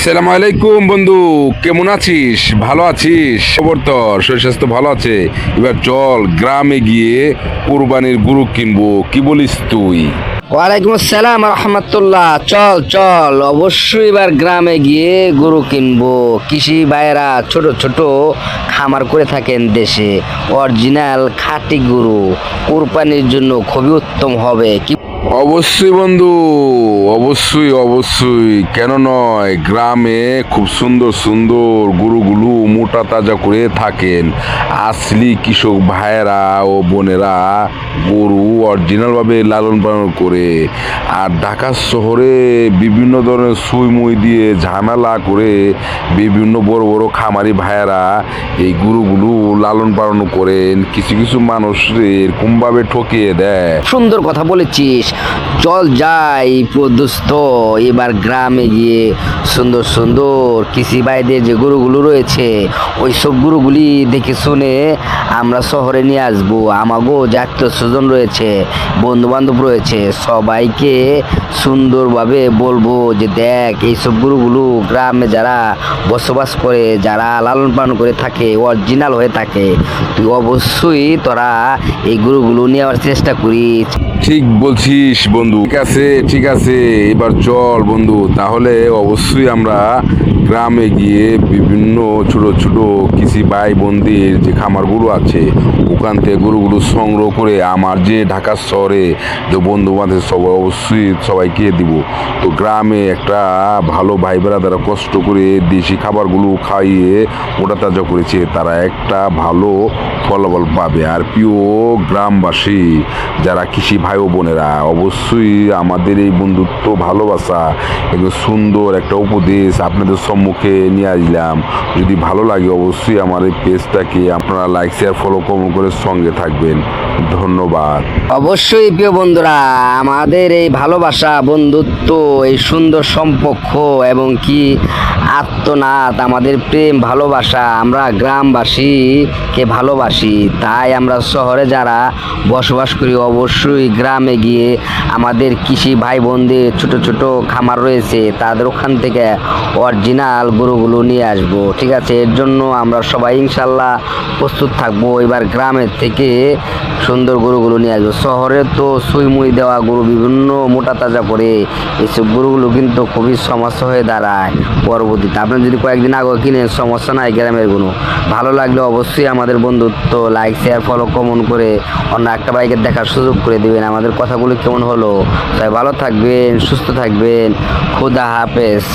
আসসালামু আলাইকুম বন্ধু, কেমন আছিস? ভালো আছিস? খবর তোর শরীর স্বাস্থ্য ভালো আছে? এবার চল গ্রামে গিয়ে কোরবানির গরু কিনবো, কি বলিস তুই? ওয়ালাইকুম আসসালাম রহমতুল্লাহ। চল চল, অবশ্যই এবার গ্রামে গিয়ে গরু কিনবো। কৃষি ভাইয়েরা ছোট ছোট খামার করে থাকেন দেশে, অরিজিনাল খাঁটি গরু কোরবানির জন্য খুবই উত্তম হবে। কি অবশ্যই বন্ধু, অবশ্যই অবশ্যই, কেন নয়। গ্রামে খুব সুন্দর সুন্দর গরুগুলো মোটা তাজা করে থাকেন আসলি কৃষক ভাইয়েরা ও বোনেরা গরু অরিজিনালভাবে লালন পালন করে। আর ঢাকা শহরে বিভিন্ন ধরনের সুই মুই দিয়ে ঝামেলা করে বিভিন্ন বড় বড় খামারি ভাইয়েরা এই গরুগুলো লালন পালন করেন। কিছু কিছু মানুষ এরকমভাবে ঠকিয়ে দেয়। সুন্দর কথা বলেছিস। চল যাই দোস্ত, এবার গ্রামে গিয়ে সুন্দর সুন্দর কৃষি ভাইদের যে গরুগুলো রয়েছে ওই সব গরুগুলি দেখে শুনে আমরা শহরে নিয়ে আসবো। আমাগো যে আত্মীয় স্বজন রয়েছে, বন্ধু বান্ধব রয়েছে, সবাইকে সুন্দরভাবে বলবো যে দেখ এইসব গরুগুলো গ্রামে যারা বসবাস করে, যারা লালন পালন করে থাকে, অরিজিনাল হয়ে থাকে, তুই অবশ্যই তোরা এই গরুগুলো নেওয়ার চেষ্টা করিস। ঠিক বলছিস বন্ধু, ঠিক আছে ঠিক আছে, এবার চল বন্ধু, তাহলে অবশ্যই আমরা গ্রামে গিয়ে বিভিন্ন ছোট ছোট কৃষি ভাই বোনদের যে খামারগুলো আছে ওখান থেকে গরুগুলো সংগ্রহ করে আমার যে ঢাকা শহরে যে বন্ধু বান্ধব সবাই অবশ্যই সবাইকে দিব। তো গ্রামে একটা ভালো ভাই বেড়াদারা কষ্ট করে দেশি খাবারগুলো খাইয়ে ওটা তাজা করেছে, তারা একটা ভালো ফলাফল পাবে। আর প্রিয় গ্রামবাসী যারা কৃষি ভাই ও বোনেরা, অবশ্যই আমাদের এই বন্ধুত্ব ভালোবাসা এবং সুন্দর একটা উপদেশ আপনাদের সম্মুখে নিয়ে আসলাম। যদি ভালো লাগে অবশ্যই আমার এই পেজটাকে আপনারা লাইক শেয়ার ফলো কমেন্ট করে সঙ্গে থাকবেন। ধন্যবাদ। অবশ্যই প্রিয় বন্ধুরা, আমাদের এই ভালোবাসা, বন্ধুত্ব, এই সুন্দর সম্পর্ক এবং কি আত্মনাদ, আমাদের প্রেম ভালোবাসা, আমরা গ্রামবাসীকে ভালোবাসি। তাই আমরা শহরে যারা বসবাস করি অবশ্যই গ্রামে গিয়ে আমাদের কৃষি ভাই বোনদের ছোট ছোট খামার রয়েছে তাদের ওখান থেকে অরিজিনাল গরুগুলো নিয়ে আসবো। ঠিক আছে, এর জন্য আমরা সবাই ইনশাল্লাহ প্রস্তুত থাকবো। এবার গ্রামের থেকে সুন্দর গরুগুলো নিয়ে আসবো। শহরে তো সুইমুই দেওয়া গরু বিভিন্ন মোটা তাজা করে এইসব গরুগুলো কিন্তু খুবই সমস্যা হয়ে দাঁড়ায় পরবর্তীতে। আপনি যদি কয়েকদিন আগে কিনেন সমস্যা নাই, গ্রামের গরু ভালো লাগলে অবশ্যই আমাদের বন্ধুত্ব লাইক শেয়ার ফলো কমেন্ট করে অন্য একটা বাইকের দেখার সুযোগ করে দেবেন। আমাদের কথাগুলো কেমন হলো? সবাই ভালো থাকবেন, সুস্থ থাকবেন। খুদা হাফেজ।